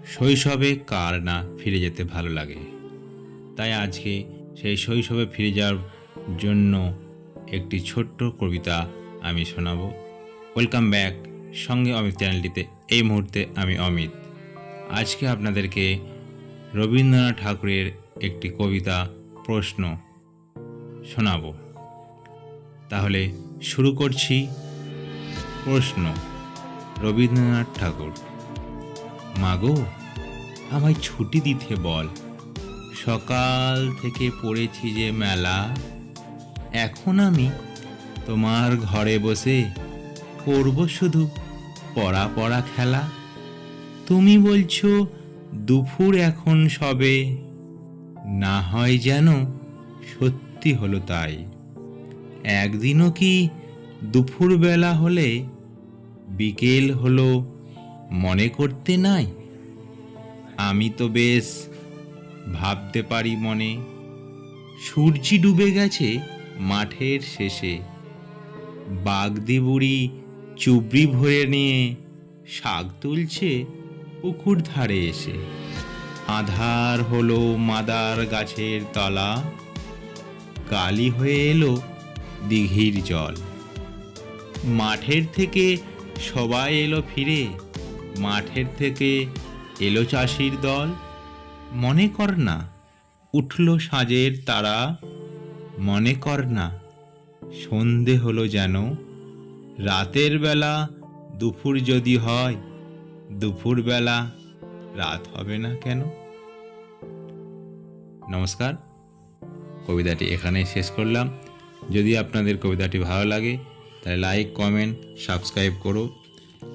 শৈশবে কার না ফিরে যেতে ভালো লাগে। তাই আজকে সেই শৈশবে ফিরে যাওয়ার জন্য একটি ছোট্ট কবিতা আমি শোনাবো। ওয়েলকাম ব্যাক সঙ্গে অমিত চ্যানেলটিতে। এই মুহূর্তে আমি অমিত। আজকে আপনাদেরকে রবীন্দ্রনাথ ঠাকুরের একটি কবিতা প্রশ্ন শোনাবো। তাহলে শুরু করছি। প্রশ্ন। রবীন্দ্রনাথ ঠাকুর। মাগো, আমায় ছুটি দিতে বল, সকাল থেকে পড়েছি যে মেলা। এখন আমি তোমার ঘরে বসে করব শুধু পড়া পড়া খেলা। তুমি বলছো দুপুর এখন সবে, না হয় যেন সত্যি হলো তাই। একদিনও কি দুপুরবেলা হলে বিকেল হলো মনে করতে নাই? আমি তো বেশ ভাবতে পারি মনে, সূর্য ডুবে গেছে মাঠের শেষে। বাগদি বুড়ি চুবড়ি ভরে নিয়ে শাক তুলছে পুকুর ধারে এসে। আধার হলো মাদার গাছের তলা, কালি হয়ে এলো দিঘির জল। মাঠের থেকে সবাই এলো ফিরে, মাঠের থেকে এলো চাষির দল। মনে কর না উঠল সাঁঝের তারা, মনে কর না সন্ধে হলো যেন। রাতের বেলা দুপুর যদি হয়, দুপুর বেলা রাত হবে না কেন? নমস্কার, কবিতাটি এখানেই শেষ করলাম। যদি আপনাদের কবিতাটি ভালো লাগে তাহলে লাইক, কমেন্ট, সাবস্ক্রাইব করো।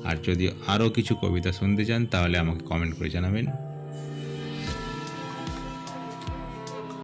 আর যদি আরও কিছু কবিতা শুনতে চান তাহলে আমাকে কমেন্ট করে জানাবেন।